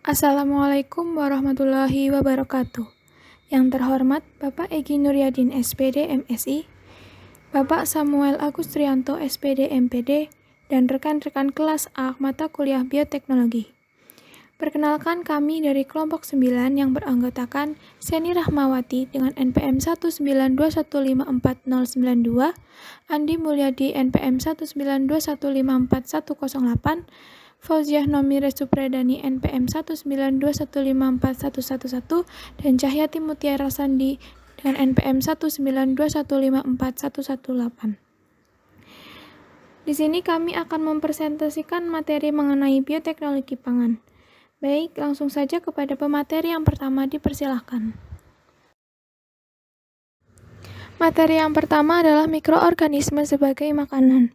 Assalamualaikum warahmatullahi wabarakatuh. Yang terhormat Bapak Egi Nuryadin SPD MSI, Bapak Samuel Agustrianto SPD MPD, dan rekan-rekan kelas A mata kuliah Bioteknologi. Perkenalkan, kami dari kelompok 9 yang beranggotakan Seni Rahmawati dengan NPM 192154092, Andi Mulyadi NPM 192154108, Fauziah Nomire Supradani NPM 192154111, dan Cahyati Mutiara Sandi dengan NPM 192154118. Di sini kami akan mempresentasikan materi mengenai bioteknologi pangan. Baik, langsung saja kepada pemateri yang pertama, dipersilahkan. Materi yang pertama adalah mikroorganisme sebagai makanan.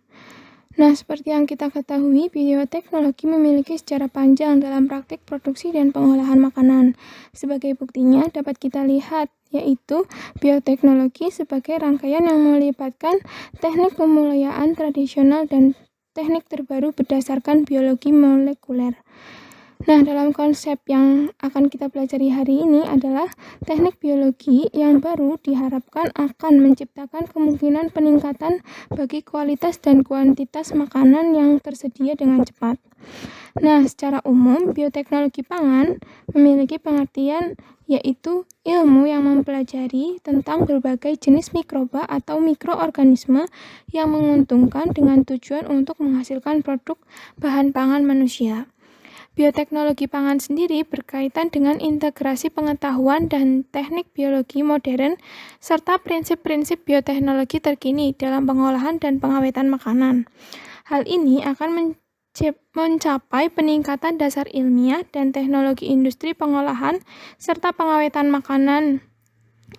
Nah, seperti yang kita ketahui, bioteknologi memiliki sejarah panjang dalam praktik produksi dan pengolahan makanan. Sebagai buktinya dapat kita lihat, yaitu bioteknologi sebagai rangkaian yang melibatkan teknik pemulaian tradisional dan teknik terbaru berdasarkan biologi molekuler. Nah, dalam konsep yang akan kita pelajari hari ini adalah teknik biologi yang baru diharapkan akan menciptakan kemungkinan peningkatan bagi kualitas dan kuantitas makanan yang tersedia dengan cepat. Nah, secara umum, bioteknologi pangan memiliki pengertian yaitu ilmu yang mempelajari tentang berbagai jenis mikroba atau mikroorganisme yang menguntungkan dengan tujuan untuk menghasilkan produk bahan pangan manusia. Bioteknologi pangan sendiri berkaitan dengan integrasi pengetahuan dan teknik biologi modern serta prinsip-prinsip bioteknologi terkini dalam pengolahan dan pengawetan makanan. Hal ini akan mencapai peningkatan dasar ilmiah dan teknologi industri pengolahan serta pengawetan makanan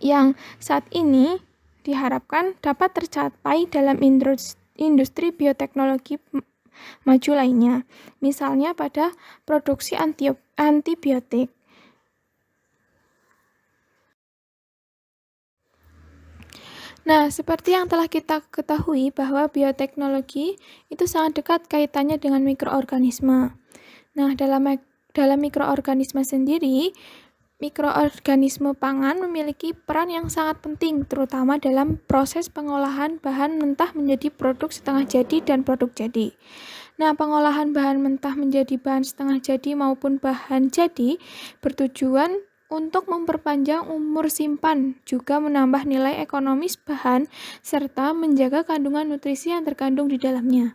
yang saat ini diharapkan dapat tercapai dalam industri bioteknologi maju lainnya, misalnya pada produksi antibiotik. Nah, seperti yang telah kita ketahui bahwa bioteknologi itu sangat dekat kaitannya dengan mikroorganisme. Nah, dalam mikroorganisme sendiri, mikroorganisme pangan memiliki peran yang sangat penting, terutama dalam proses pengolahan bahan mentah menjadi produk setengah jadi dan produk jadi. Nah, pengolahan bahan mentah menjadi bahan setengah jadi maupun bahan jadi bertujuan untuk memperpanjang umur simpan, juga menambah nilai ekonomis bahan, serta menjaga kandungan nutrisi yang terkandung di dalamnya.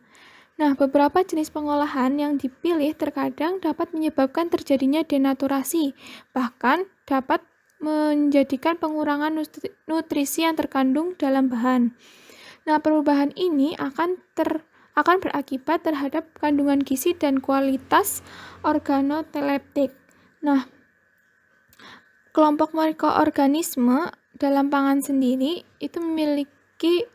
Nah, beberapa jenis pengolahan yang dipilih terkadang dapat menyebabkan terjadinya denaturasi, bahkan dapat menjadikan pengurangan nutrisi yang terkandung dalam bahan. Nah, perubahan ini akan berakibat terhadap kandungan gizi dan kualitas organoleptik. Nah, kelompok mikroorganisme dalam pangan sendiri itu memiliki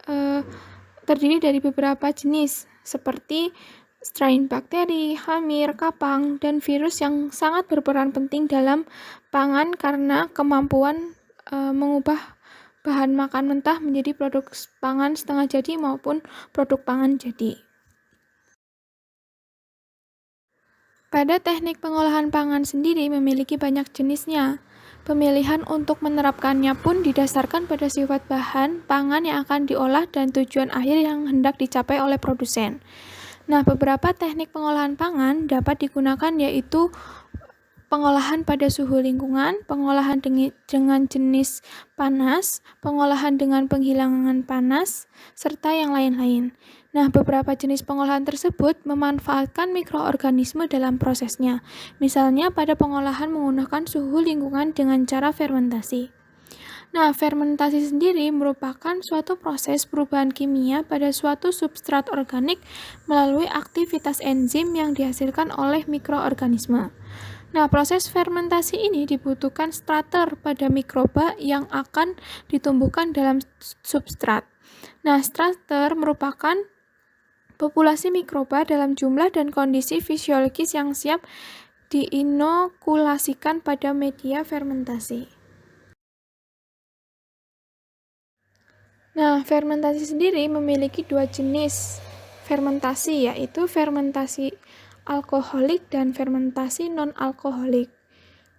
terdiri dari beberapa jenis seperti strain bakteri, hamir, kapang, dan virus yang sangat berperan penting dalam pangan karena kemampuan mengubah bahan makan mentah menjadi produk pangan setengah jadi maupun produk pangan jadi. Pada teknik pengolahan pangan sendiri memiliki banyak jenisnya. Pemilihan untuk menerapkannya pun didasarkan pada sifat bahan pangan yang akan diolah dan tujuan akhir yang hendak dicapai oleh produsen. Nah, beberapa teknik pengolahan pangan dapat digunakan yaitu pengolahan pada suhu lingkungan, pengolahan dengan jenis panas, pengolahan dengan penghilangan panas, serta yang lain-lain. Nah, beberapa jenis pengolahan tersebut memanfaatkan mikroorganisme dalam prosesnya, misalnya pada pengolahan menggunakan suhu lingkungan dengan cara fermentasi. Nah, fermentasi sendiri merupakan suatu proses perubahan kimia pada suatu substrat organik melalui aktivitas enzim yang dihasilkan oleh mikroorganisme. Nah, proses fermentasi ini dibutuhkan starter pada mikroba yang akan ditumbuhkan dalam substrat. Nah, starter merupakan populasi mikroba dalam jumlah dan kondisi fisiologis yang siap diinokulasikan pada media fermentasi. Nah, fermentasi sendiri memiliki dua jenis fermentasi, yaitu fermentasi alkoholik dan fermentasi non-alkoholik.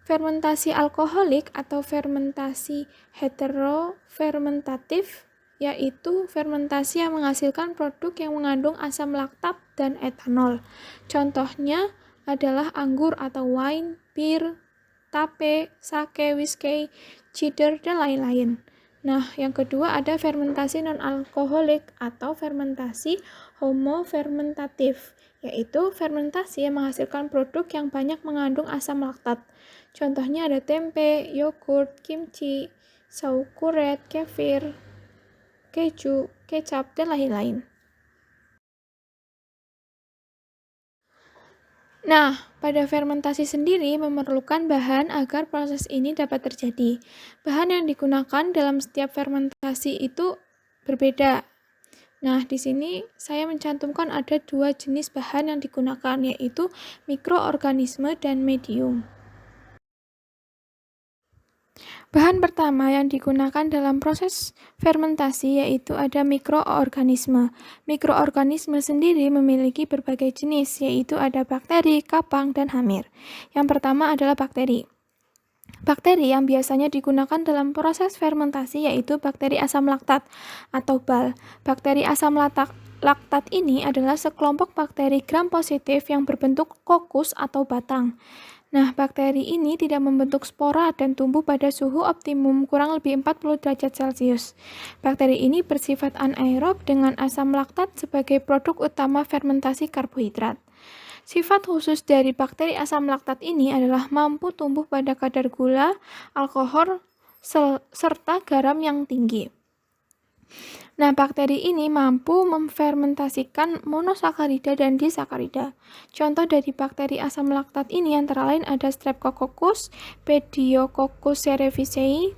Fermentasi alkoholik atau fermentasi heterofermentatif yaitu fermentasi yang menghasilkan produk yang mengandung asam laktat dan etanol. Contohnya adalah anggur atau wine, bir, tape, sake, whisky, cider, dan lain-lain. Nah, yang kedua ada fermentasi non-alkoholik atau fermentasi homofermentatif, yaitu fermentasi yang menghasilkan produk yang banyak mengandung asam laktat. Contohnya ada tempe, yogurt, kimchi, sauerkraut, kefir, keju, kecap, dan lain-lain. Nah, pada fermentasi sendiri memerlukan bahan agar proses ini dapat terjadi. Bahan yang digunakan dalam setiap fermentasi itu berbeda. Nah, di sini saya mencantumkan ada 2 jenis bahan yang digunakan, yaitu mikroorganisme dan medium. Bahan pertama yang digunakan dalam proses fermentasi yaitu ada mikroorganisme. Mikroorganisme sendiri memiliki berbagai jenis, yaitu ada bakteri, kapang, dan hamir. Yang pertama adalah bakteri. Bakteri yang biasanya digunakan dalam proses fermentasi yaitu bakteri asam laktat atau BAL. Bakteri asam laktat ini adalah sekelompok bakteri gram positif yang berbentuk kokus atau batang. Nah, bakteri ini tidak membentuk spora dan tumbuh pada suhu optimum kurang lebih 40 derajat Celcius. Bakteri ini bersifat anaerob dengan asam laktat sebagai produk utama fermentasi karbohidrat. Sifat khusus dari bakteri asam laktat ini adalah mampu tumbuh pada kadar gula, alkohol, serta garam yang tinggi. Nah, bakteri ini mampu memfermentasikan monosakarida dan disakarida. Contoh dari bakteri asam laktat ini antara lain ada Streptococcus, Pediococcus cerevisiae,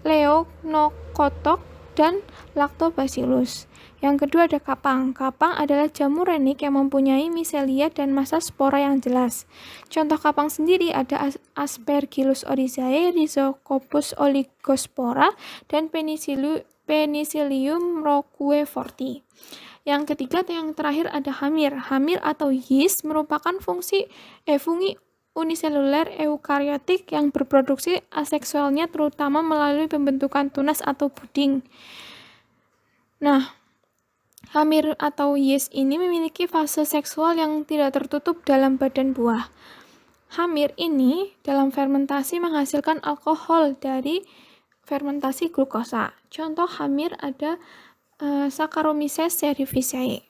Leeuconococcus, dan Lactobacillus. Yang kedua ada kapang. Kapang adalah jamur renik yang mempunyai miselia dan massa spora yang jelas. Contoh kapang sendiri ada Aspergillus oryzae, Rhizocopus oligospora, dan Penicillium roqueforti. Yang ketiga yang terakhir ada hamir. Hamir atau yeast merupakan fungi uniseluler eukariotik yang berproduksi aseksualnya terutama melalui pembentukan tunas atau puding. Nah, hamir atau yeast ini memiliki fase seksual yang tidak tertutup dalam badan buah. Hamir ini dalam fermentasi menghasilkan alkohol dari fermentasi glukosa. Contoh hamir ada Saccharomyces cerevisiae.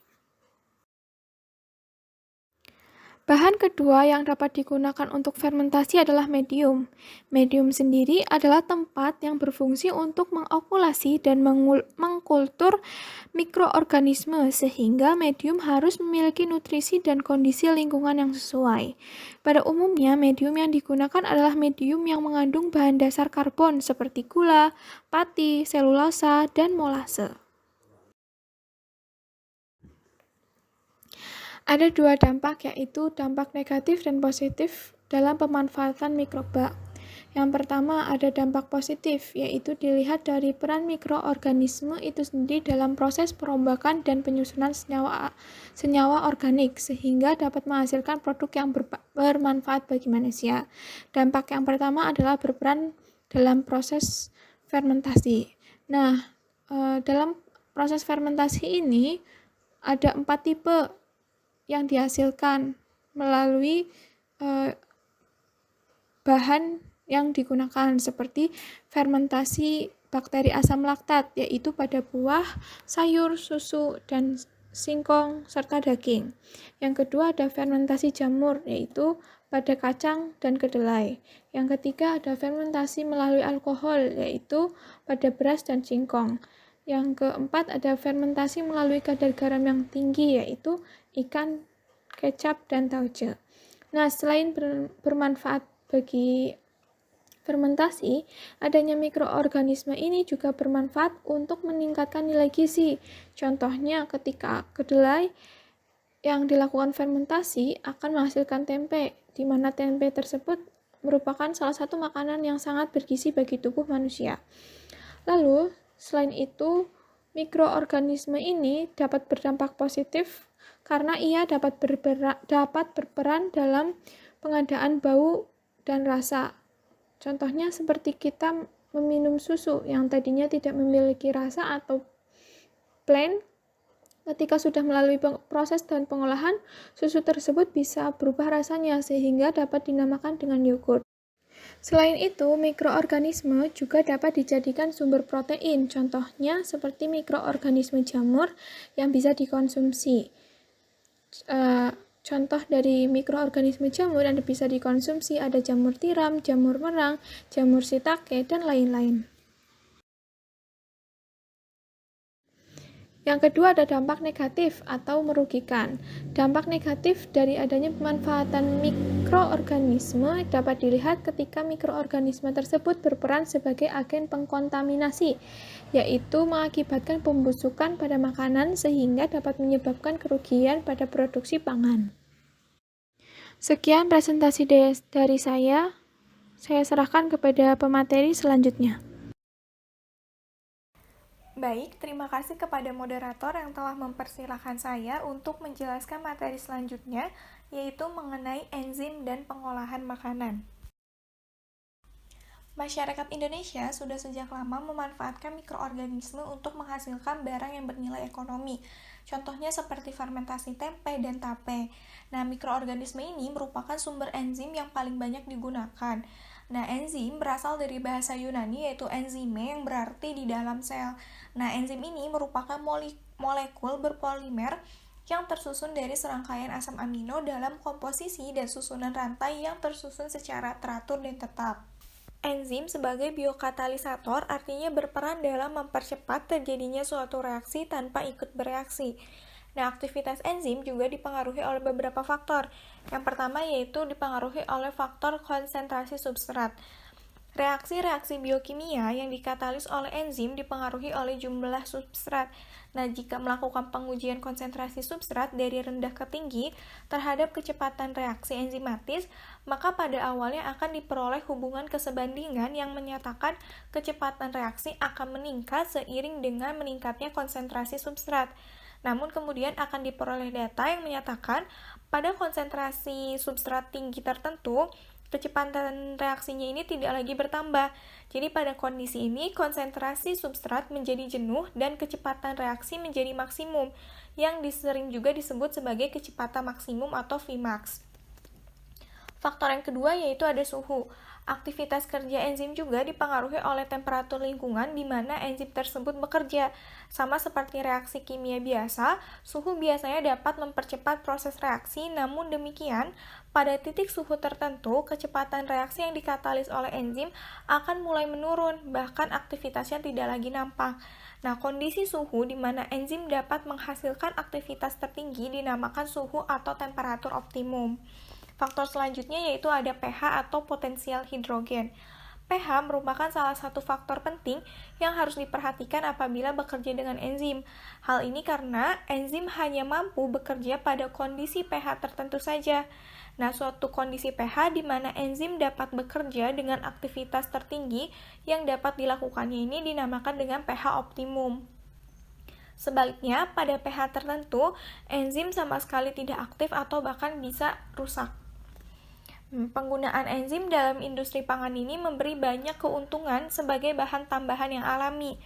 Bahan kedua yang dapat digunakan untuk fermentasi adalah medium. Medium sendiri adalah tempat yang berfungsi untuk mengokulasi dan mengkultur mikroorganisme sehingga medium harus memiliki nutrisi dan kondisi lingkungan yang sesuai. Pada umumnya, medium yang digunakan adalah medium yang mengandung bahan dasar karbon seperti gula, pati, selulosa, dan molase. Ada 2 dampak, yaitu dampak negatif dan positif dalam pemanfaatan mikroba. Yang pertama ada dampak positif, yaitu dilihat dari peran mikroorganisme itu sendiri dalam proses perombakan dan penyusunan senyawa organik, sehingga dapat menghasilkan produk yang bermanfaat bagi manusia. Dampak yang pertama adalah berperan dalam proses fermentasi. Nah, dalam proses fermentasi ini ada 4 tipe yang dihasilkan melalui bahan yang digunakan seperti fermentasi bakteri asam laktat yaitu pada buah, sayur, susu, dan singkong serta daging. Yang kedua ada fermentasi jamur yaitu pada kacang dan kedelai. Yang ketiga ada fermentasi melalui alkohol yaitu pada beras dan singkong. Yang keempat ada fermentasi melalui kadar garam yang tinggi yaitu ikan, kecap, dan tauge. Nah, selain bermanfaat bagi fermentasi, adanya mikroorganisme ini juga bermanfaat untuk meningkatkan nilai gizi. Contohnya ketika kedelai yang dilakukan fermentasi akan menghasilkan tempe, di mana tempe tersebut merupakan salah satu makanan yang sangat bergizi bagi tubuh manusia. Lalu, selain itu, Mikroorganisme ini dapat berdampak positif karena ia dapat berperan dalam pengadaan bau dan rasa. Contohnya seperti kita meminum susu yang tadinya tidak memiliki rasa atau plain, ketika sudah melalui proses dan pengolahan, susu tersebut bisa berubah rasanya sehingga dapat dinamakan dengan yogurt. Selain itu, mikroorganisme juga dapat dijadikan sumber protein, contohnya seperti mikroorganisme jamur yang bisa dikonsumsi. Contoh dari mikroorganisme jamur yang bisa dikonsumsi ada jamur tiram, jamur merang, jamur shiitake, dan lain-lain. Yang kedua ada dampak negatif atau merugikan. Dampak negatif dari adanya pemanfaatan mikroorganisme dapat dilihat ketika mikroorganisme tersebut berperan sebagai agen pengkontaminasi, yaitu mengakibatkan pembusukan pada makanan sehingga dapat menyebabkan kerugian pada produksi pangan. Sekian presentasi dari saya serahkan kepada pemateri selanjutnya. Baik, terima kasih kepada moderator yang telah mempersilahkan saya untuk menjelaskan materi selanjutnya, yaitu mengenai enzim dan pengolahan makanan. Masyarakat Indonesia sudah sejak lama memanfaatkan mikroorganisme untuk menghasilkan barang yang bernilai ekonomi. Contohnya seperti fermentasi tempe dan tape. Nah, mikroorganisme ini merupakan sumber enzim yang paling banyak digunakan. Nah, enzim berasal dari bahasa Yunani yaitu enzime yang berarti di dalam sel. Nah, enzim ini merupakan molekul berpolimer yang tersusun dari serangkaian asam amino dalam komposisi dan susunan rantai yang tersusun secara teratur dan tetap. Enzim sebagai biokatalisator artinya berperan dalam mempercepat terjadinya suatu reaksi tanpa ikut bereaksi. Nah, aktivitas enzim juga dipengaruhi oleh beberapa faktor. Yang pertama yaitu dipengaruhi oleh faktor konsentrasi substrat. Reaksi-reaksi biokimia yang dikatalis oleh enzim dipengaruhi oleh jumlah substrat. Nah, jika melakukan pengujian konsentrasi substrat dari rendah ke tinggi terhadap kecepatan reaksi enzimatis, maka pada awalnya akan diperoleh hubungan kesebandingan yang menyatakan kecepatan reaksi akan meningkat seiring dengan meningkatnya konsentrasi substrat. Namun kemudian akan diperoleh data yang menyatakan pada konsentrasi substrat tinggi tertentu, kecepatan reaksinya ini tidak lagi bertambah. Jadi pada kondisi ini, konsentrasi substrat menjadi jenuh dan kecepatan reaksi menjadi maksimum, yang sering juga disebut sebagai kecepatan maksimum atau Vmax. Faktor yang kedua yaitu ada suhu. Aktivitas kerja enzim juga dipengaruhi oleh temperatur lingkungan di mana enzim tersebut bekerja. Sama seperti reaksi kimia biasa, suhu biasanya dapat mempercepat proses reaksi, namun demikian, pada titik suhu tertentu, kecepatan reaksi yang dikatalis oleh enzim akan mulai menurun, bahkan aktivitasnya tidak lagi nampak. Nah, kondisi suhu di mana enzim dapat menghasilkan aktivitas tertinggi dinamakan suhu atau temperatur optimum. Faktor selanjutnya yaitu ada pH atau potensial hidrogen. pH merupakan salah satu faktor penting yang harus diperhatikan apabila bekerja dengan enzim. Hal ini karena enzim hanya mampu bekerja pada kondisi pH tertentu saja. Nah, suatu kondisi pH di mana enzim dapat bekerja dengan aktivitas tertinggi yang dapat dilakukannya ini dinamakan dengan pH optimum. Sebaliknya, pada pH tertentu, enzim sama sekali tidak aktif atau bahkan bisa rusak. Penggunaan enzim dalam industri pangan ini memberi banyak keuntungan sebagai bahan tambahan yang alami.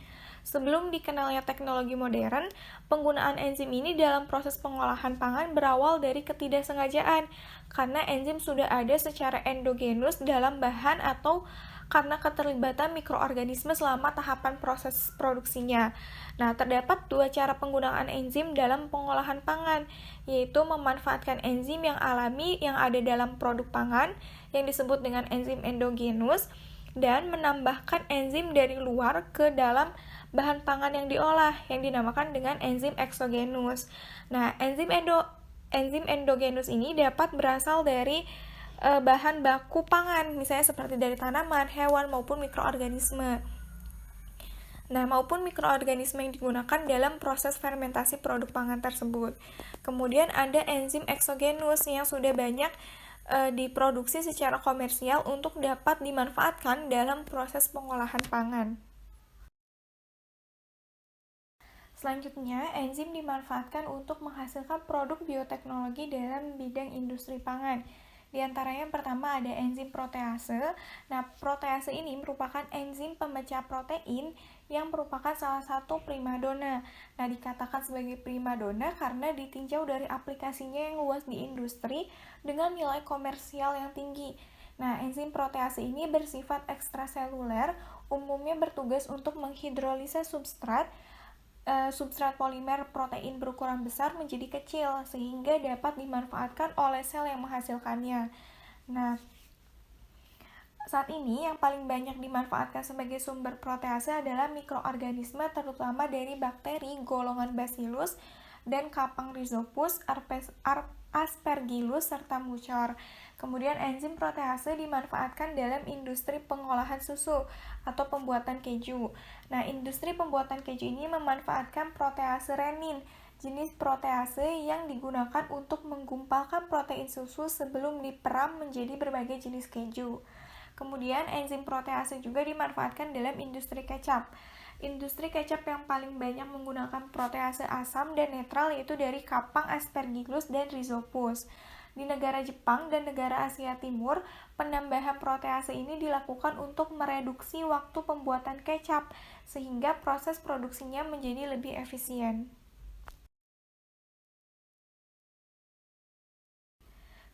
Sebelum dikenalnya teknologi modern, penggunaan enzim ini dalam proses pengolahan pangan berawal dari ketidaksengajaan, karena enzim sudah ada secara endogenus dalam bahan atau karena keterlibatan mikroorganisme selama tahapan proses produksinya. Nah, terdapat dua cara penggunaan enzim dalam pengolahan pangan, yaitu memanfaatkan enzim yang alami yang ada dalam produk pangan, yang disebut dengan enzim endogenus, dan menambahkan enzim dari luar ke dalam bahan pangan yang diolah, yang dinamakan dengan enzim eksogenus. Nah, enzim endogenus ini dapat berasal dari bahan baku pangan, misalnya seperti dari tanaman, hewan, maupun mikroorganisme. Nah, maupun mikroorganisme yang digunakan dalam proses fermentasi produk pangan tersebut. Kemudian ada enzim eksogenus yang sudah banyak diproduksi secara komersial untuk dapat dimanfaatkan dalam proses pengolahan pangan. Selanjutnya, enzim dimanfaatkan untuk menghasilkan produk bioteknologi dalam bidang industri pangan. Di antaranya yang pertama ada enzim protease. Nah, protease ini merupakan enzim pemecah protein yang merupakan salah satu primadona. Nah, dikatakan sebagai primadona karena ditinjau dari aplikasinya yang luas di industri dengan nilai komersial yang tinggi. Nah, enzim protease ini bersifat ekstraseluler, umumnya bertugas untuk menghidrolisa substrat polimer protein berukuran besar menjadi kecil sehingga dapat dimanfaatkan oleh sel yang menghasilkannya. Nah, saat ini yang paling banyak dimanfaatkan sebagai sumber protease adalah mikroorganisme terutama dari bakteri golongan Bacillus dan kapang Rhizopus, Aspergillus serta Mucor. Kemudian enzim protease dimanfaatkan dalam industri pengolahan susu atau pembuatan keju. Nah, industri pembuatan keju ini memanfaatkan protease renin, jenis protease yang digunakan untuk menggumpalkan protein susu sebelum diperam menjadi berbagai jenis keju. Kemudian enzim protease juga dimanfaatkan dalam industri kecap. Industri kecap yang paling banyak menggunakan protease asam dan netral yaitu dari kapang Aspergillus dan Rhizopus. Di negara Jepang dan negara Asia Timur, penambahan protease ini dilakukan untuk mereduksi waktu pembuatan kecap, sehingga proses produksinya menjadi lebih efisien.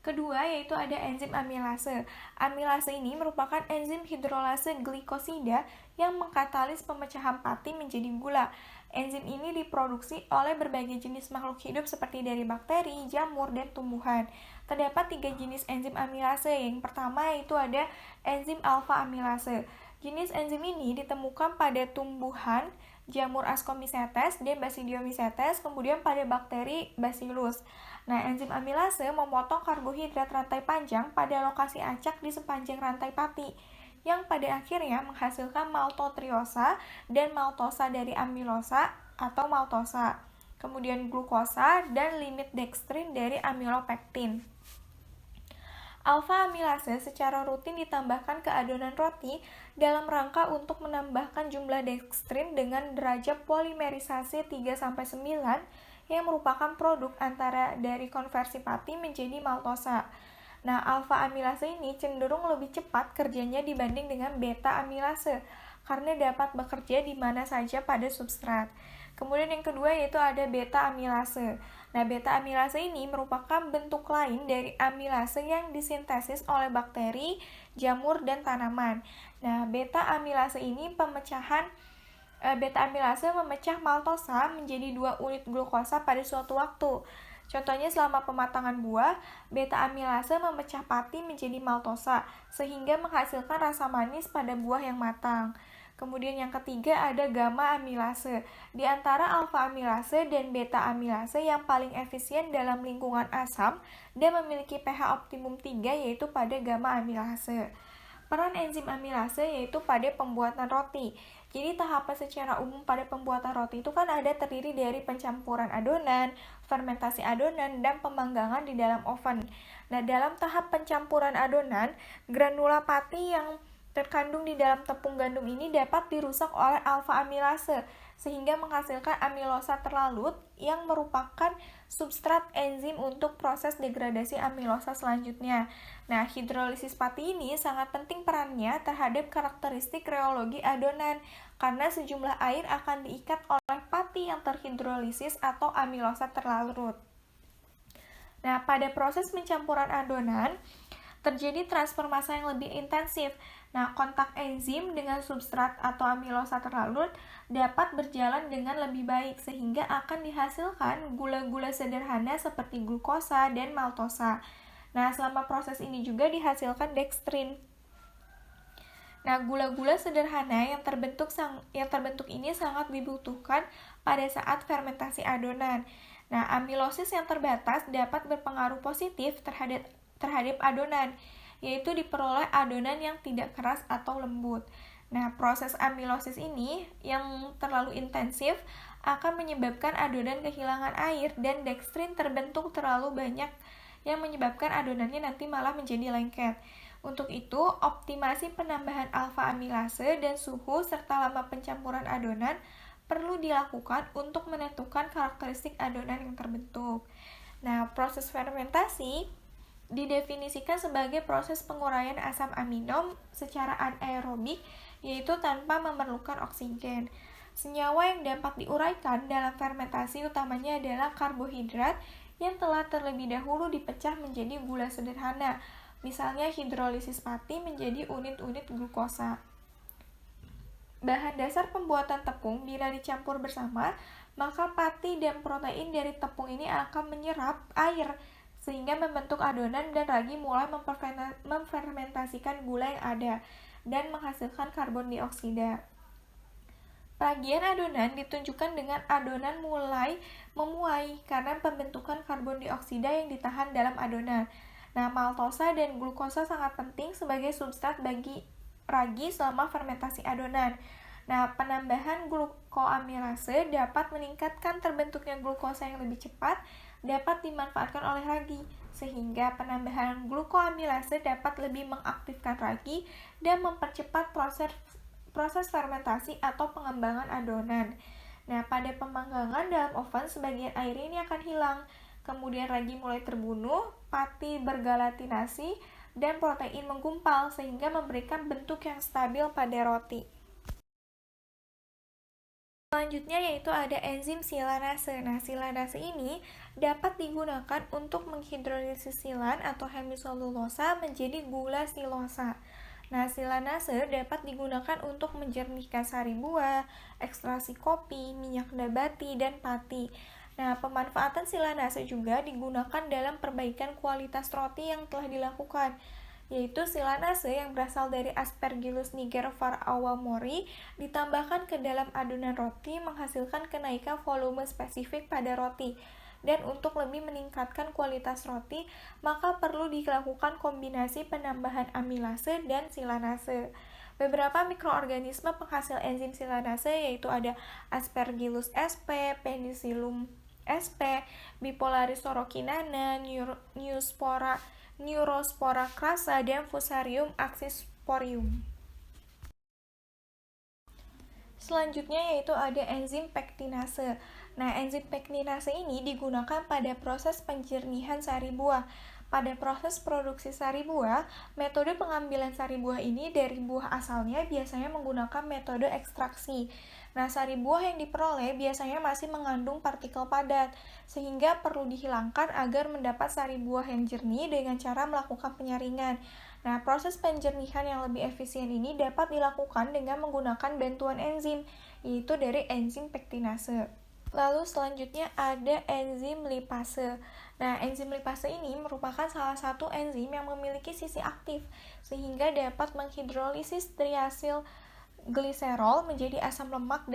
Kedua, yaitu ada enzim amilase. Amilase ini merupakan enzim hidrolase glikosida yang mengkatalis pemecahan pati menjadi gula. Enzim ini diproduksi oleh berbagai jenis makhluk hidup seperti dari bakteri, jamur, dan tumbuhan. Terdapat 3 jenis enzim amilase. Yang pertama yaitu ada enzim alfa amilase. Jenis enzim ini ditemukan pada tumbuhan, jamur Ascomycetes dan Basidiomycetes, kemudian pada bakteri Bacillus. Nah, enzim amilase memotong karbohidrat rantai panjang pada lokasi acak di sepanjang rantai pati, yang pada akhirnya menghasilkan maltotriosa dan maltosa dari amilosa atau maltosa, kemudian glukosa dan limit dextrin dari amilopektin. Alfa amilase secara rutin ditambahkan ke adonan roti dalam rangka untuk menambahkan jumlah dextrin dengan derajat polimerisasi 3-9 yang merupakan produk antara dari konversi pati menjadi maltosa. Nah, alfa amilase ini cenderung lebih cepat kerjanya dibanding dengan beta amilase karena dapat bekerja di mana saja pada substrat. Kemudian yang kedua yaitu ada beta amilase. Nah, beta amilase ini merupakan bentuk lain dari amilase yang disintesis oleh bakteri, jamur, dan tanaman. Nah, beta amilase ini beta amilase memecah maltosa menjadi 2 unit glukosa pada suatu waktu. Contohnya selama pematangan buah, beta amilase memecah pati menjadi maltosa sehingga menghasilkan rasa manis pada buah yang matang. Kemudian yang ketiga ada gamma amilase. Di antara alfa amilase dan beta amilase yang paling efisien dalam lingkungan asam dan memiliki pH optimum 3 yaitu pada gamma amilase. Peran enzim amilase yaitu pada pembuatan roti. Jadi tahapan secara umum pada pembuatan roti itu kan ada terdiri dari pencampuran adonan, fermentasi adonan, dan pemanggangan di dalam oven. Nah, dalam tahap pencampuran adonan, granula pati yang terkandung di dalam tepung gandum ini dapat dirusak oleh alfa amilase sehingga menghasilkan amilosa terlalut yang merupakan substrat enzim untuk proses degradasi amilosa selanjutnya. Nah, hidrolisis pati ini sangat penting perannya terhadap karakteristik reologi adonan karena sejumlah air akan diikat oleh pati yang terhidrolisis atau amilosa terlarut. Nah, pada proses pencampuran adonan terjadi transformasi yang lebih intensif. Nah, kontak enzim dengan substrat atau amilosa terlarut dapat berjalan dengan lebih baik sehingga akan dihasilkan gula-gula sederhana seperti glukosa dan maltosa. Nah, selama proses ini juga dihasilkan dextrin. Nah, gula-gula sederhana yang terbentuk ini sangat dibutuhkan pada saat fermentasi adonan. Nah, amilosis yang terbatas dapat berpengaruh positif terhadap adonan, yaitu diperoleh adonan yang tidak keras atau lembut. Nah, proses amilosis ini yang terlalu intensif akan menyebabkan adonan kehilangan air dan dextrin terbentuk terlalu banyak yang menyebabkan adonannya nanti malah menjadi lengket. Untuk itu, optimasi penambahan alfa amilase dan suhu serta lama pencampuran adonan perlu dilakukan untuk menentukan karakteristik adonan yang terbentuk. Nah, proses fermentasi didefinisikan sebagai proses penguraian asam amino secara anaerobik, yaitu tanpa memerlukan oksigen. Senyawa yang dapat diuraikan dalam fermentasi utamanya adalah karbohidrat yang telah terlebih dahulu dipecah menjadi gula sederhana, misalnya hidrolisis pati menjadi unit-unit glukosa. Bahan dasar pembuatan tepung bila dicampur bersama, maka pati dan protein dari tepung ini akan menyerap air sehingga membentuk adonan, dan ragi mulai memfermentasikan gula yang ada dan menghasilkan karbon dioksida. Ragian adonan ditunjukkan dengan adonan mulai memuai karena pembentukan karbon dioksida yang ditahan dalam adonan. Nah, maltosa dan glukosa sangat penting sebagai substrat bagi ragi selama fermentasi adonan. Nah, penambahan glukoamilase dapat meningkatkan terbentuknya glukosa yang lebih cepat, dapat dimanfaatkan oleh ragi, sehingga penambahan glukoamilase dapat lebih mengaktifkan ragi dan mempercepat proses fermentasi atau pengembangan adonan. Nah, pada pemanggangan dalam oven, sebagian air ini akan hilang, kemudian ragi mulai terbunuh, pati bergelatinasi, dan protein menggumpal sehingga memberikan bentuk yang stabil pada roti. Selanjutnya yaitu ada enzim silanase. Nah, silanase ini dapat digunakan untuk menghidrolisis silan atau hemiselulosa menjadi gula silosa. Nah, silanase dapat digunakan untuk menjernihkan sari buah, ekstraksi kopi, minyak nabati, dan pati. Nah, pemanfaatan silanase juga digunakan dalam perbaikan kualitas roti yang telah dilakukan, yaitu silanase yang berasal dari Aspergillus niger var awamori ditambahkan ke dalam adonan roti menghasilkan kenaikan volume spesifik pada roti. Dan untuk lebih meningkatkan kualitas roti, maka perlu dilakukan kombinasi penambahan amilase dan silanase. Beberapa mikroorganisme penghasil enzim silanase yaitu ada Aspergillus sp, Penicillium sp, Bipolaris sorokinana, Neurospora crassa, dan Fusarium axisporium. Selanjutnya yaitu ada enzim pektinase. Nah, enzim pektinase ini digunakan pada proses penjernihan sari buah. Pada proses produksi sari buah, metode pengambilan sari buah ini dari buah asalnya biasanya menggunakan metode ekstraksi. Nah, sari buah yang diperoleh biasanya masih mengandung partikel padat, sehingga perlu dihilangkan agar mendapat sari buah yang jernih dengan cara melakukan penyaringan. Nah, proses penjernihan yang lebih efisien ini dapat dilakukan dengan menggunakan bantuan enzim, yaitu dari enzim pektinase. Lalu selanjutnya ada enzim lipase. Nah, enzim lipase ini merupakan salah satu enzim yang memiliki sisi aktif, sehingga dapat menghidrolisis triasil gliserol menjadi asam lemak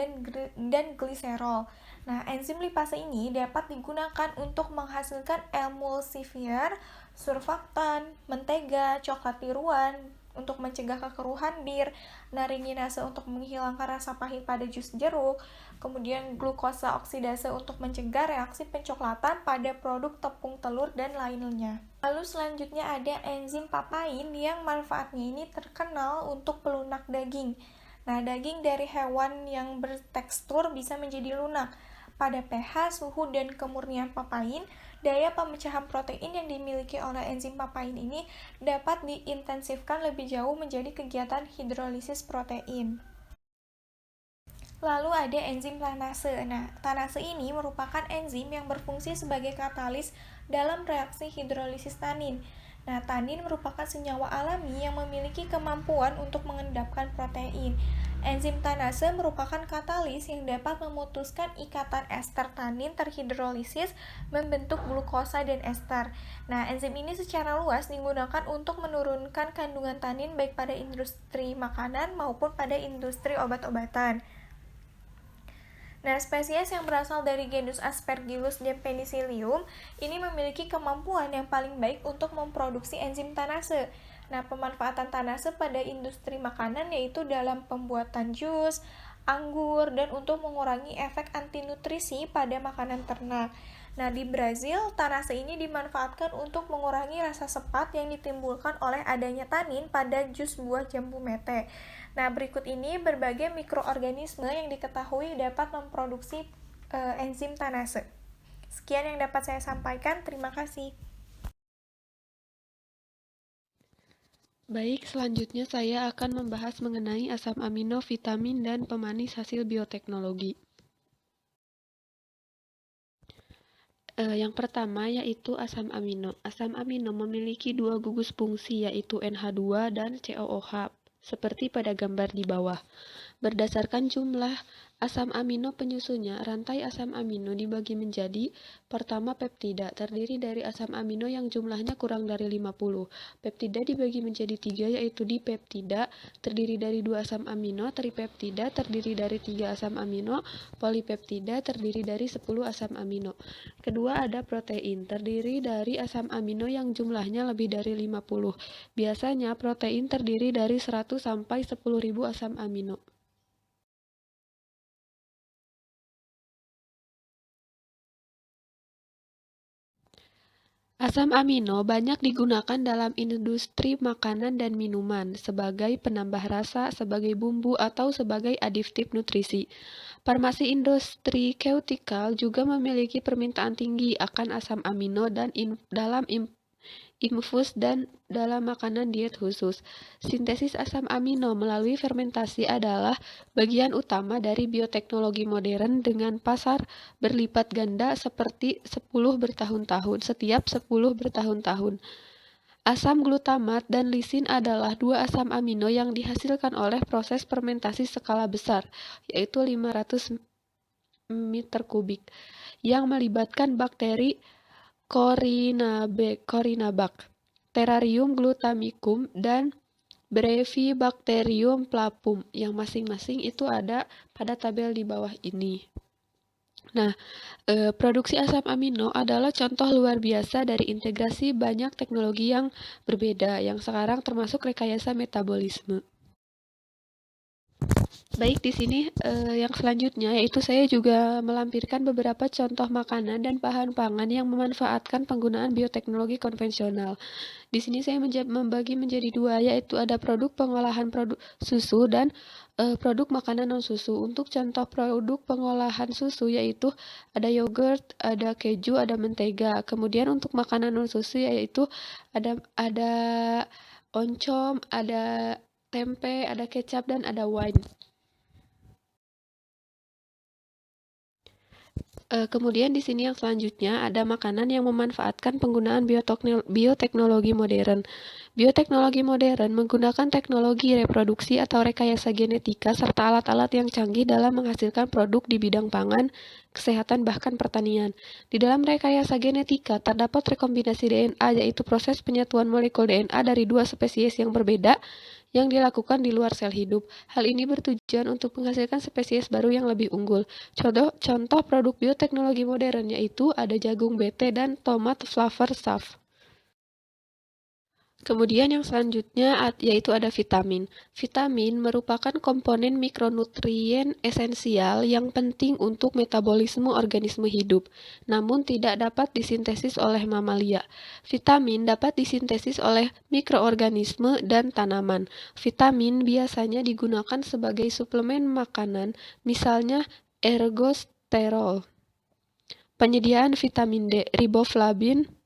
dan gliserol. Nah, enzim lipase ini dapat digunakan untuk menghasilkan emulsifier, surfaktan, mentega, coklat tiruan, untuk mencegah kekeruhan bir, naringinase untuk menghilangkan rasa pahit pada jus jeruk, kemudian glukosa oksidase untuk mencegah reaksi pencoklatan pada produk tepung telur dan lainnya. Lalu selanjutnya ada enzim papain yang manfaatnya ini terkenal untuk pelunak daging. Nah, daging dari hewan yang bertekstur bisa menjadi lunak. Pada pH, suhu, dan kemurnian papain, daya pemecahan protein yang dimiliki oleh enzim papain ini dapat diintensifkan lebih jauh menjadi kegiatan hidrolisis protein. Lalu ada enzim tanase. Nah, tanase ini merupakan enzim yang berfungsi sebagai katalis dalam reaksi hidrolisis tanin. Nah, tanin merupakan senyawa alami yang memiliki kemampuan untuk mengendapkan protein. Enzim tanase merupakan katalis yang dapat memutuskan ikatan ester tanin terhidrolisis membentuk glukosa dan ester. Nah, enzim ini secara luas digunakan untuk menurunkan kandungan tanin baik pada industri makanan maupun pada industri obat-obatan. Nah, spesies yang berasal dari genus Aspergillus dan Penicillium ini memiliki kemampuan yang paling baik untuk memproduksi enzim tanase. Nah, pemanfaatan tanase pada industri makanan yaitu dalam pembuatan jus, anggur, dan untuk mengurangi efek antinutrisi pada makanan ternak. Nah, di Brazil, tanase ini dimanfaatkan untuk mengurangi rasa sepat yang ditimbulkan oleh adanya tanin pada jus buah jambu mete. Nah, berikut ini berbagai mikroorganisme yang diketahui dapat memproduksi enzim tanase. Sekian yang dapat saya sampaikan, terima kasih. Baik, selanjutnya saya akan membahas mengenai asam amino, vitamin, dan pemanis hasil bioteknologi. Yang pertama yaitu asam amino. Asam amino memiliki dua gugus fungsi yaitu NH2 dan COOH, seperti pada gambar di bawah. Berdasarkan jumlah asam amino penyusunnya, rantai asam amino dibagi menjadi pertama peptida, terdiri dari asam amino yang jumlahnya kurang dari 50. Peptida dibagi menjadi 3 yaitu dipeptida, terdiri dari 2 asam amino, tripeptida, terdiri dari 3 asam amino, polipeptida, terdiri dari 10 asam amino. Kedua ada protein, terdiri dari asam amino yang jumlahnya lebih dari 50. Biasanya protein terdiri dari 100 sampai 10.000 asam amino. Asam amino banyak digunakan dalam industri makanan dan minuman sebagai penambah rasa, sebagai bumbu, atau sebagai aditip nutrisi. Farmasi industri keutikal juga memiliki permintaan tinggi akan asam amino dan dalam infus dan dalam makanan diet khusus. Sintesis asam amino melalui fermentasi adalah bagian utama dari bioteknologi modern dengan pasar berlipat ganda seperti 10 bertahun-tahun, setiap 10 bertahun-tahun. Asam glutamat dan lisin adalah dua asam amino yang dihasilkan oleh proses fermentasi skala besar, yaitu 500 meter kubik, yang melibatkan bakteri Corynebacterium, Terrarium glutamicum, dan Brevibacterium plapum, yang masing-masing itu ada pada tabel di bawah ini. Nah, produksi asam amino adalah contoh luar biasa dari integrasi banyak teknologi yang berbeda, yang sekarang termasuk rekayasa metabolisme. Baik, di sini yang selanjutnya yaitu saya juga melampirkan beberapa contoh makanan dan bahan pangan yang memanfaatkan penggunaan bioteknologi konvensional. Di sini saya membagi menjadi dua, yaitu ada produk pengolahan produk susu dan produk makanan non susu. Untuk contoh produk pengolahan susu yaitu ada yogurt, ada keju, ada mentega. Kemudian untuk makanan non susu yaitu ada oncom, ada tempe, ada kecap, dan ada wine. Kemudian di sini yang selanjutnya ada makanan yang memanfaatkan penggunaan bioteknologi modern. Bioteknologi modern menggunakan teknologi reproduksi atau rekayasa genetika serta alat-alat yang canggih dalam menghasilkan produk di bidang pangan, kesehatan, bahkan pertanian. Di dalam rekayasa genetika terdapat rekombinasi DNA, yaitu proses penyatuan molekul DNA dari dua spesies yang berbeda yang dilakukan di luar sel hidup. Hal ini bertujuan untuk menghasilkan spesies baru yang lebih unggul. Contoh produk bioteknologi modern yaitu ada jagung bete dan tomat flavor sav. Kemudian yang selanjutnya yaitu ada vitamin. Vitamin merupakan komponen mikronutrien esensial yang penting untuk metabolisme organisme hidup, namun tidak dapat disintesis oleh mamalia. Vitamin dapat disintesis oleh mikroorganisme dan tanaman. Vitamin biasanya digunakan sebagai suplemen makanan, misalnya ergosterol. Penyediaan vitamin D, riboflavin,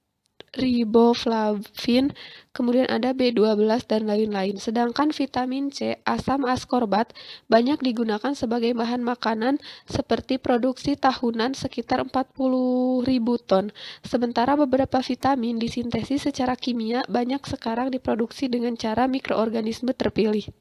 kemudian ada B12 dan lain-lain. Sedangkan vitamin C, asam askorbat, banyak digunakan sebagai bahan makanan seperti produksi tahunan sekitar 40.000 ton. Sementara beberapa vitamin disintesis secara kimia banyak sekarang diproduksi dengan cara mikroorganisme terpilih.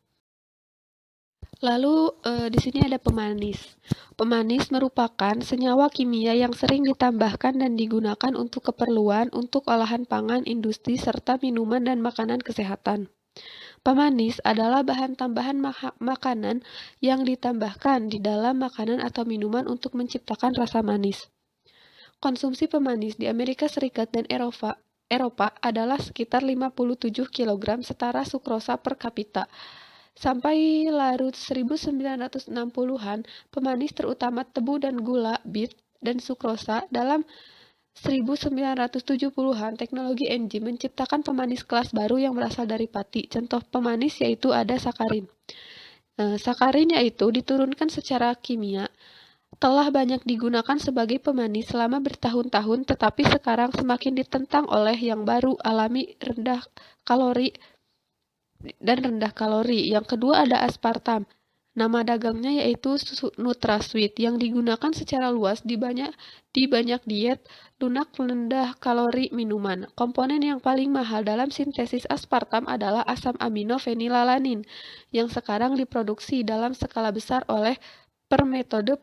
Lalu di sini ada pemanis. Pemanis merupakan senyawa kimia yang sering ditambahkan dan digunakan untuk keperluan untuk olahan pangan, industri, serta minuman dan makanan kesehatan. Pemanis adalah bahan tambahan makanan yang ditambahkan di dalam makanan atau minuman untuk menciptakan rasa manis. Konsumsi pemanis di Amerika Serikat dan Eropa adalah sekitar 57 kg setara sukrosa per kapita. Sampai larut 1960-an, pemanis terutama tebu dan gula, bit, dan sukrosa. Dalam 1970-an, teknologi enzim menciptakan pemanis kelas baru yang berasal dari pati. Contoh pemanis yaitu ada sakarin. Sakarin yaitu diturunkan secara kimia, telah banyak digunakan sebagai pemanis selama bertahun-tahun, tetapi sekarang semakin ditentang oleh yang baru, alami, rendah kalori, dan rendah kalori. Yang kedua ada aspartam. Nama dagangnya yaitu NutraSweet yang digunakan secara luas di banyak diet lunak rendah kalori minuman. Komponen yang paling mahal dalam sintesis aspartam adalah asam amino fenilalanin yang sekarang diproduksi dalam skala besar oleh per metode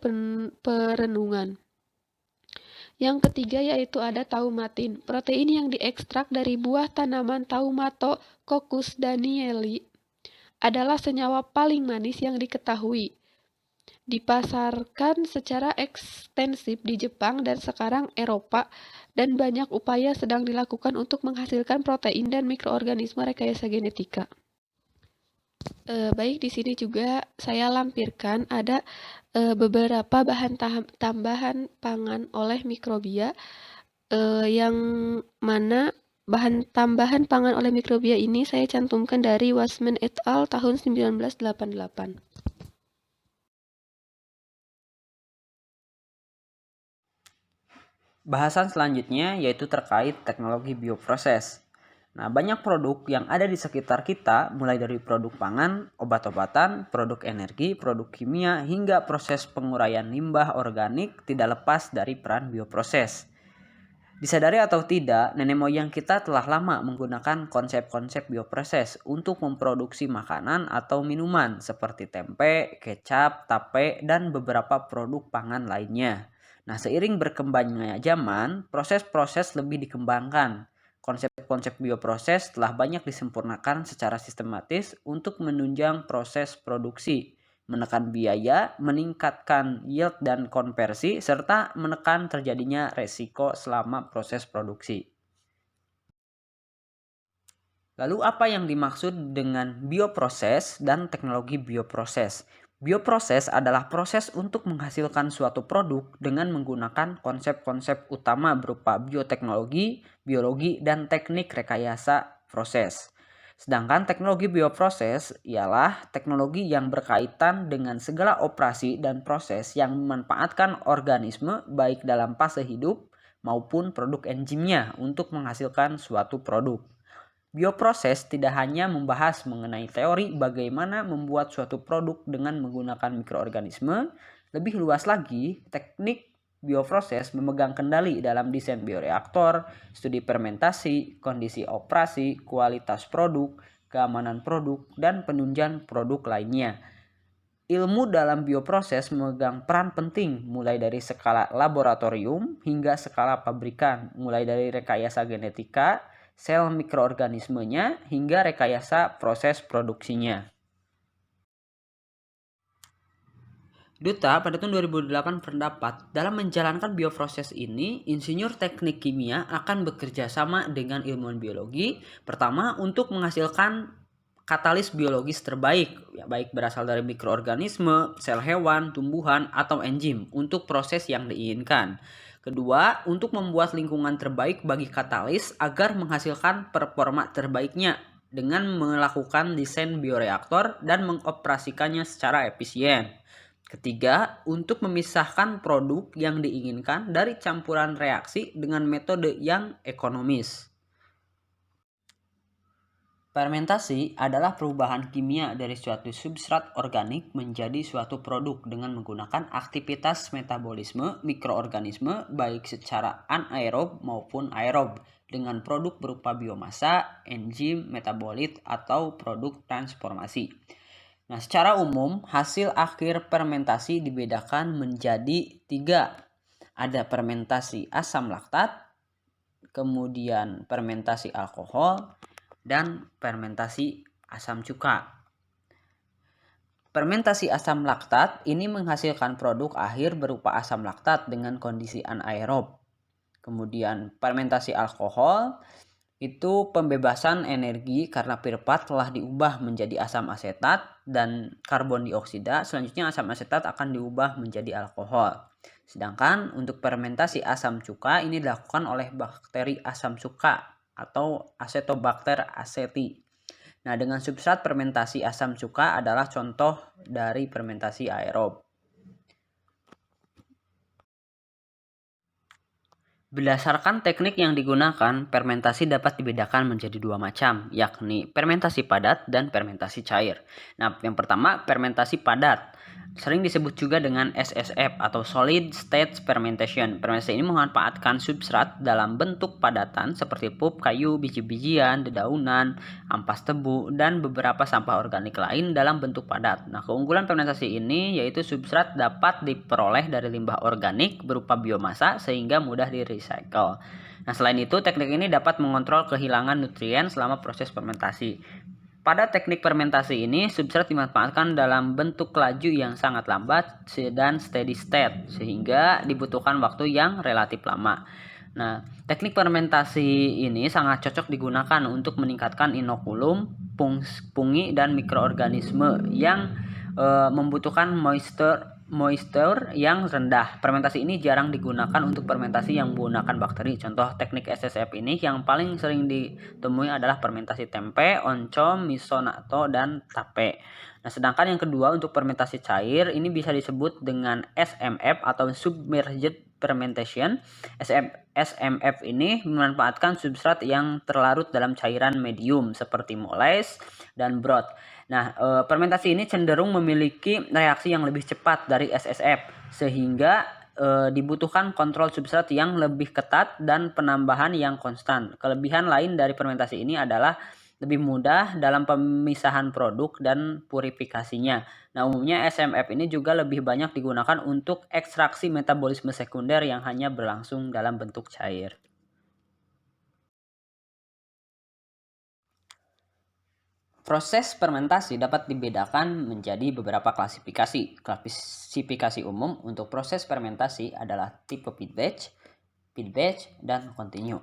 perenungan. Yang ketiga yaitu ada taumatin, protein yang diekstrak dari buah tanaman Taumatococus danieli adalah senyawa paling manis yang diketahui. Dipasarkan secara ekstensif di Jepang dan sekarang Eropa, dan banyak upaya sedang dilakukan untuk menghasilkan protein dan mikroorganisme rekayasa genetika. Baik, di sini juga saya lampirkan ada beberapa bahan tambahan pangan oleh mikrobia, yang mana bahan tambahan pangan oleh mikrobia ini saya cantumkan dari Wasman et al. Tahun 1988. Bahasan selanjutnya yaitu terkait teknologi bioproses. Nah, banyak produk yang ada di sekitar kita, mulai dari produk pangan, obat-obatan, produk energi, produk kimia, hingga proses penguraian limbah organik tidak lepas dari peran bioproses. Disadari atau tidak, nenek moyang kita telah lama menggunakan konsep-konsep bioproses untuk memproduksi makanan atau minuman seperti tempe, kecap, tape, dan beberapa produk pangan lainnya. Nah, seiring berkembangnya zaman, proses-proses lebih dikembangkan. Konsep-konsep bioproses telah banyak disempurnakan secara sistematis untuk menunjang proses produksi, menekan biaya, meningkatkan yield dan konversi, serta menekan terjadinya resiko selama proses produksi. Lalu apa yang dimaksud dengan bioproses dan teknologi bioproses? Bioproses adalah proses untuk menghasilkan suatu produk dengan menggunakan konsep-konsep utama berupa bioteknologi, biologi, dan teknik rekayasa proses. Sedangkan teknologi bioproses ialah teknologi yang berkaitan dengan segala operasi dan proses yang memanfaatkan organisme baik dalam fase hidup maupun produk enzimnya untuk menghasilkan suatu produk. Bioproses tidak hanya membahas mengenai teori bagaimana membuat suatu produk dengan menggunakan mikroorganisme, lebih luas lagi, teknik bioproses memegang kendali dalam desain bioreaktor, studi fermentasi, kondisi operasi, kualitas produk, keamanan produk, dan penunjang produk lainnya. Ilmu dalam bioproses memegang peran penting mulai dari skala laboratorium hingga skala pabrikan, mulai dari rekayasa genetika, sel mikroorganismenya, hingga rekayasa proses produksinya. Duta pada tahun 2008 berpendapat, dalam menjalankan bioproses ini, insinyur teknik kimia akan bekerja sama dengan ilmuwan biologi, pertama untuk menghasilkan katalis biologis terbaik, baik berasal dari mikroorganisme, sel hewan, tumbuhan, atau enzim untuk proses yang diinginkan. Kedua, untuk membuat lingkungan terbaik bagi katalis agar menghasilkan performa terbaiknya dengan melakukan desain bioreaktor dan mengoperasikannya secara efisien. Ketiga, untuk memisahkan produk yang diinginkan dari campuran reaksi dengan metode yang ekonomis. Fermentasi adalah perubahan kimia dari suatu substrat organik menjadi suatu produk dengan menggunakan aktivitas metabolisme mikroorganisme baik secara anaerob maupun aerob dengan produk berupa biomasa, enzim, metabolit, atau produk transformasi. Nah, secara umum hasil akhir fermentasi dibedakan menjadi 3. Ada fermentasi asam laktat, kemudian fermentasi alkohol, dan fermentasi asam cuka. Fermentasi asam laktat ini menghasilkan produk akhir berupa asam laktat dengan kondisi anaerob. Kemudian fermentasi alkohol itu pembebasan energi karena pirpat telah diubah menjadi asam asetat dan karbon dioksida. Selanjutnya asam asetat akan diubah menjadi alkohol. Sedangkan untuk fermentasi asam cuka ini dilakukan oleh bakteri asam cuka atau Acetobacter aceti. Nah, dengan substrat fermentasi asam cuka adalah contoh dari fermentasi aerob. Berdasarkan teknik yang digunakan, fermentasi dapat dibedakan menjadi dua macam, yakni fermentasi padat dan fermentasi cair. Nah, yang pertama, fermentasi padat. Sering disebut juga dengan SSF atau Solid State Fermentation. Fermentasi ini memanfaatkan substrat dalam bentuk padatan seperti pup kayu, biji-bijian, dedaunan, ampas tebu, dan beberapa sampah organik lain dalam bentuk padat. Nah, keunggulan fermentasi ini yaitu substrat dapat diperoleh dari limbah organik berupa biomasa sehingga mudah di-recycle. Nah, selain itu, teknik ini dapat mengontrol kehilangan nutrien selama proses fermentasi. Pada teknik fermentasi ini, substrat dimanfaatkan dalam bentuk laju yang sangat lambat dan steady state, sehingga dibutuhkan waktu yang relatif lama. Nah, teknik fermentasi ini sangat cocok digunakan untuk meningkatkan inokulum, fungi, dan mikroorganisme yang membutuhkan moisture yang rendah. Fermentasi ini jarang digunakan untuk fermentasi yang menggunakan bakteri. Contoh teknik SSF ini yang paling sering ditemui adalah fermentasi tempe, oncom, miso natto, dan tape. Nah, sedangkan yang kedua untuk fermentasi cair ini bisa disebut dengan SMF atau submerged fermentation. SMF ini memanfaatkan substrat yang terlarut dalam cairan medium seperti molasses dan broth. Nah, fermentasi ini cenderung memiliki reaksi yang lebih cepat dari SSF sehingga dibutuhkan kontrol substrat yang lebih ketat dan penambahan yang konstan. Kelebihan lain dari fermentasi ini adalah lebih mudah dalam pemisahan produk dan purifikasinya. Nah, umumnya SMF ini juga lebih banyak digunakan untuk ekstraksi metabolisme sekunder yang hanya berlangsung dalam bentuk cair. Proses fermentasi dapat dibedakan menjadi beberapa klasifikasi. Klasifikasi umum untuk proses fermentasi adalah tipe feed batch, dan continue.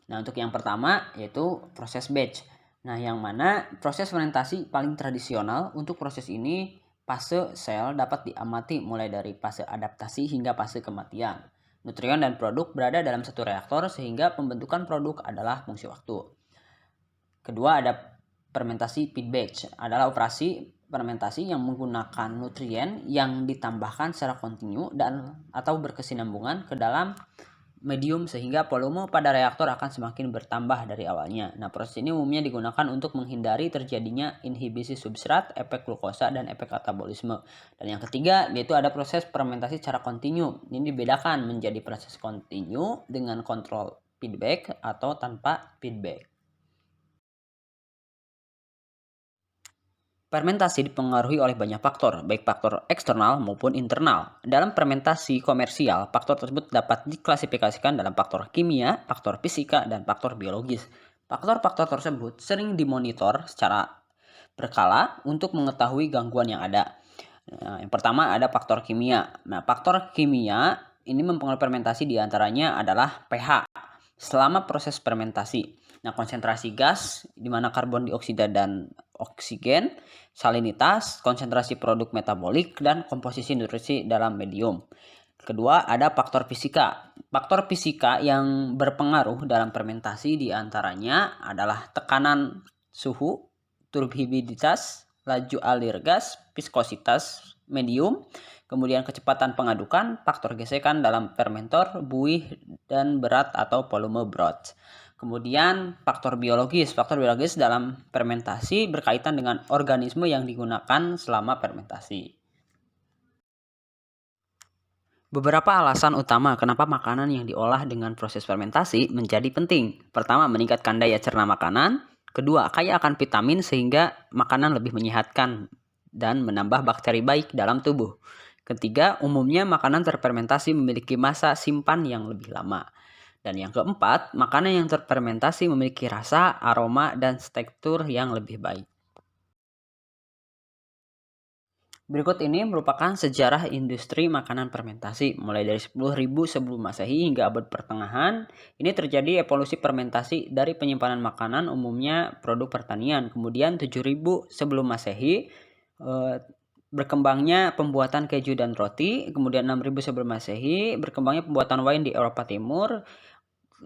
Nah, untuk yang pertama yaitu proses batch. Nah, yang mana proses fermentasi paling tradisional. Untuk proses ini fase sel dapat diamati mulai dari fase adaptasi hingga fase kematian. Nutrien dan produk berada dalam satu reaktor sehingga pembentukan produk adalah fungsi waktu. Kedua, ada fermentasi feed batch, adalah operasi fermentasi yang menggunakan nutrien yang ditambahkan secara kontinu dan atau berkesinambungan ke dalam medium sehingga volume pada reaktor akan semakin bertambah dari awalnya. Nah, proses ini umumnya digunakan untuk menghindari terjadinya inhibisi substrat, efek glukosa, dan efek katabolisme. Dan yang ketiga yaitu ada proses fermentasi secara kontinu. Ini dibedakan menjadi proses kontinu dengan kontrol feedback atau tanpa feedback. Fermentasi dipengaruhi oleh banyak faktor, baik faktor eksternal maupun internal. Dalam fermentasi komersial, faktor tersebut dapat diklasifikasikan dalam faktor kimia, faktor fisika, dan faktor biologis. Faktor-faktor tersebut sering dimonitor secara berkala untuk mengetahui gangguan yang ada. Nah, yang pertama ada faktor kimia. Nah, faktor kimia ini mempengaruhi fermentasi diantaranya adalah pH selama proses fermentasi. Nah, konsentrasi gas di mana karbon dioksida dan oksigen, salinitas, konsentrasi produk metabolik, dan komposisi nutrisi dalam medium. Kedua, ada faktor fisika. Faktor fisika yang berpengaruh dalam fermentasi diantaranya adalah tekanan suhu, turbiditas, laju alir gas, viskositas medium, kemudian kecepatan pengadukan, faktor gesekan dalam fermentor, buih, dan berat atau volume broth. Kemudian faktor biologis dalam fermentasi berkaitan dengan organisme yang digunakan selama fermentasi. Beberapa alasan utama kenapa makanan yang diolah dengan proses fermentasi menjadi penting. Pertama, meningkatkan daya cerna makanan. Kedua, kaya akan vitamin sehingga makanan lebih menyehatkan dan menambah bakteri baik dalam tubuh. Ketiga, umumnya makanan terfermentasi memiliki masa simpan yang lebih lama. Dan yang keempat, makanan yang terfermentasi memiliki rasa, aroma, dan tekstur yang lebih baik. Berikut ini merupakan sejarah industri makanan fermentasi mulai dari 10.000 sebelum Masehi hingga abad pertengahan. Ini terjadi evolusi fermentasi dari penyimpanan makanan umumnya produk pertanian. Kemudian 7.000 sebelum Masehi berkembangnya pembuatan keju dan roti. Kemudian 6.000 sebelum Masehi berkembangnya pembuatan wine di Eropa Timur.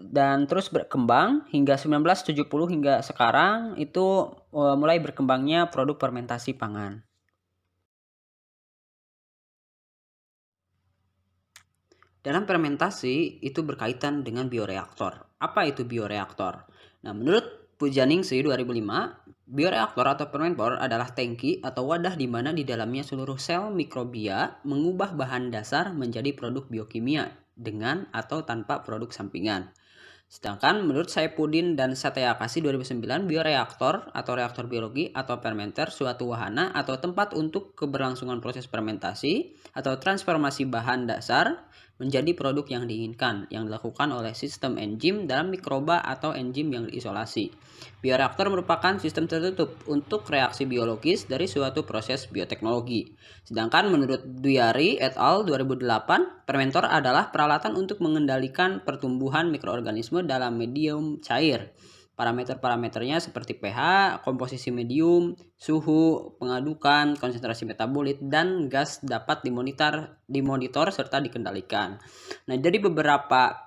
Dan terus berkembang hingga 1970 hingga sekarang itu mulai berkembangnya produk fermentasi pangan. Dalam fermentasi itu berkaitan dengan bioreaktor. Apa itu bioreaktor? Nah, menurut Pujaningsih 2005, bioreaktor atau fermentor adalah tangki atau wadah di mana di dalamnya seluruh sel mikrobia mengubah bahan dasar menjadi produk biokimia dengan atau tanpa produk sampingan. Sedangkan menurut Saifuddin dan Satyakasi 2009, bioreaktor atau reaktor biologi atau fermenter suatu wahana atau tempat untuk keberlangsungan proses fermentasi atau transformasi bahan dasar menjadi produk yang diinginkan yang dilakukan oleh sistem enzim dalam mikroba atau enzim yang diisolasi. Bioreaktor merupakan sistem tertutup untuk reaksi biologis dari suatu proses bioteknologi. Sedangkan menurut Duyari et al. 2008, fermentor adalah peralatan untuk mengendalikan pertumbuhan mikroorganisme dalam medium cair. Parameter-parameternya seperti pH, komposisi medium, suhu, pengadukan, konsentrasi metabolit, dan gas dapat dimonitor serta dikendalikan. Nah, dari beberapa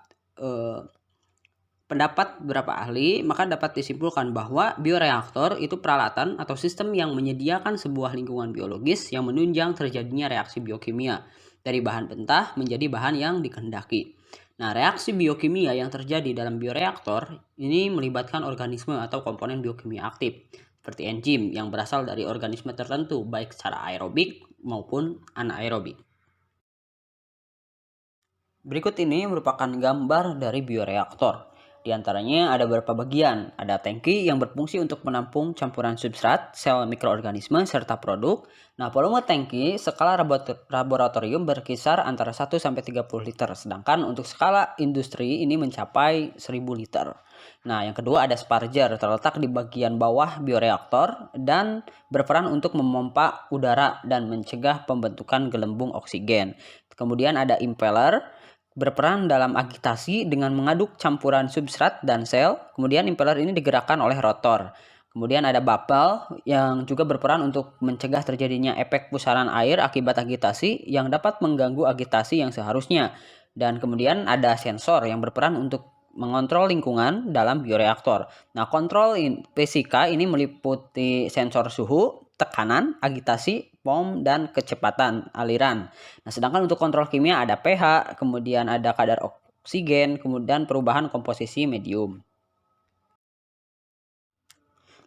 pendapat beberapa ahli, maka dapat disimpulkan bahwa bioreaktor itu peralatan atau sistem yang menyediakan sebuah lingkungan biologis yang menunjang terjadinya reaksi biokimia dari bahan mentah menjadi bahan yang dikehendaki. Nah, reaksi biokimia yang terjadi dalam bioreaktor ini melibatkan organisme atau komponen biokimia aktif seperti enzim yang berasal dari organisme tertentu baik secara aerobik maupun anaerobik. Berikut ini merupakan gambar dari bioreaktor. Di antaranya ada beberapa bagian. Ada tangki yang berfungsi untuk menampung campuran substrat, sel mikroorganisme, serta produk. Nah, volume tangki skala laboratorium berkisar antara 1 sampai 30 liter, sedangkan untuk skala industri ini mencapai 1000 liter. Nah, yang kedua ada sparger terletak di bagian bawah bioreaktor dan berperan untuk memompa udara dan mencegah pembentukan gelembung oksigen. Kemudian ada impeller berperan dalam agitasi dengan mengaduk campuran substrat dan sel. Kemudian impeller ini digerakkan oleh rotor. Kemudian ada bubble yang juga berperan untuk mencegah terjadinya efek pusaran air akibat agitasi yang dapat mengganggu agitasi yang seharusnya. Dan kemudian ada sensor yang berperan untuk mengontrol lingkungan dalam bioreaktor. Nah, kontrol fisika ini meliputi sensor suhu, tekanan, agitasi, pom, dan kecepatan aliran. Nah, sedangkan untuk kontrol kimia ada pH, kemudian ada kadar oksigen, kemudian perubahan komposisi medium.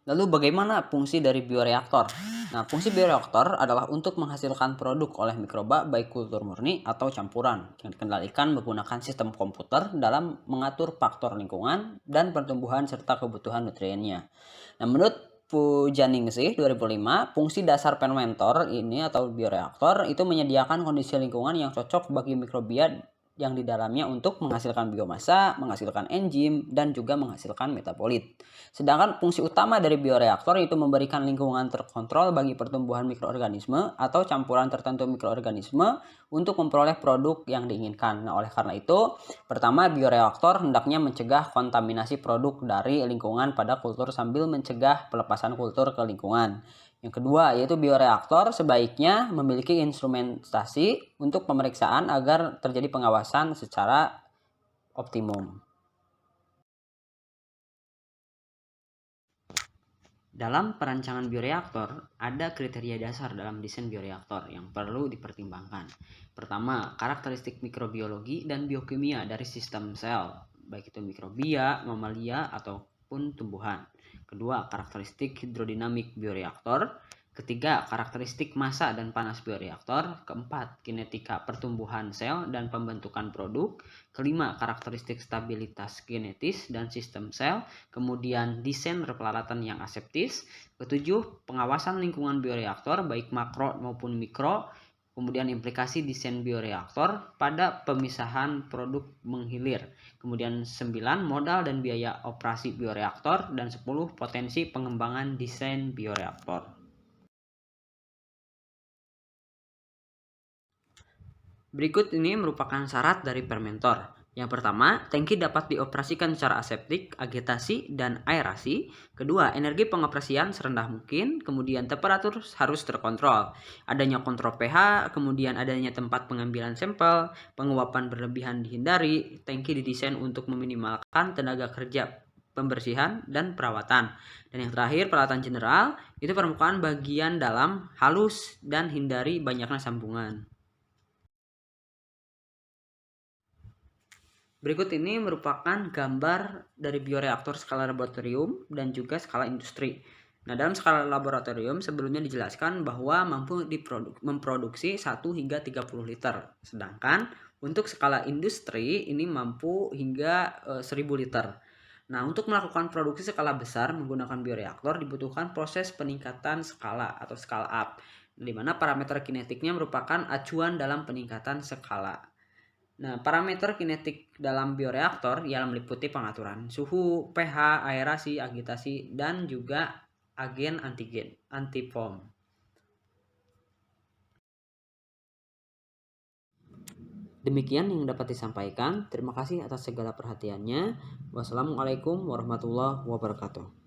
Lalu bagaimana fungsi dari bioreaktor? Nah, fungsi bioreaktor adalah untuk menghasilkan produk oleh mikroba baik kultur murni atau campuran yang dikendalikan menggunakan sistem komputer dalam mengatur faktor lingkungan dan pertumbuhan serta kebutuhan nutriennya. Nah, menurut Pujaningsih 2005, fungsi dasar fermentor ini atau bioreaktor itu menyediakan kondisi lingkungan yang cocok bagi mikrobia yang di dalamnya untuk menghasilkan biomasa, menghasilkan enzim, dan juga menghasilkan metabolit. Sedangkan fungsi utama dari bioreaktor itu memberikan lingkungan terkontrol bagi pertumbuhan mikroorganisme atau campuran tertentu mikroorganisme untuk memperoleh produk yang diinginkan. Nah, oleh karena itu, pertama bioreaktor hendaknya mencegah kontaminasi produk dari lingkungan pada kultur sambil mencegah pelepasan kultur ke lingkungan. Yang kedua, yaitu bioreaktor sebaiknya memiliki instrumentasi untuk pemeriksaan agar terjadi pengawasan secara optimum. Dalam perancangan bioreaktor, ada kriteria dasar dalam desain bioreaktor yang perlu dipertimbangkan. Pertama, karakteristik mikrobiologi dan biokimia dari sistem sel, baik itu mikrobia, mamalia, ataupun tumbuhan. Kedua, karakteristik hidrodinamik bioreaktor. Ketiga, karakteristik massa dan panas bioreaktor. Keempat, kinetika pertumbuhan sel dan pembentukan produk. Kelima, karakteristik stabilitas genetis dan sistem sel. Kemudian, desain peralatan yang aseptis. Ketujuh, pengawasan lingkungan bioreaktor baik makro maupun mikro. Kemudian implikasi desain bioreaktor pada pemisahan produk menghilir. Kemudian 9, modal dan biaya operasi bioreaktor. Dan 10, potensi pengembangan desain bioreaktor. Berikut ini merupakan syarat dari fermentor. Yang pertama, tangki dapat dioperasikan secara aseptik, agitasi, dan aerasi. Kedua, energi pengoperasian serendah mungkin. Kemudian temperatur harus terkontrol. Adanya kontrol pH, kemudian adanya tempat pengambilan sampel, penguapan berlebihan dihindari. Tangki didesain untuk meminimalkan tenaga kerja pembersihan dan perawatan. Dan yang terakhir, peralatan general itu permukaan bagian dalam halus dan hindari banyaknya sambungan. Berikut ini merupakan gambar dari bioreaktor skala laboratorium dan juga skala industri. Nah, dalam skala laboratorium sebelumnya dijelaskan bahwa mampu memproduksi 1 hingga 30 liter. Sedangkan untuk skala industri ini mampu hingga 1000 liter. Nah, untuk melakukan produksi skala besar menggunakan bioreaktor dibutuhkan proses peningkatan skala atau scale up, di mana parameter kinetiknya merupakan acuan dalam peningkatan skala. Nah, parameter kinetik dalam bioreaktor ialah meliputi pengaturan suhu, pH, aerasi, agitasi, dan juga agen antigen, antipom. Demikian yang dapat disampaikan. Terima kasih atas segala perhatiannya. Wassalamualaikum warahmatullahi wabarakatuh.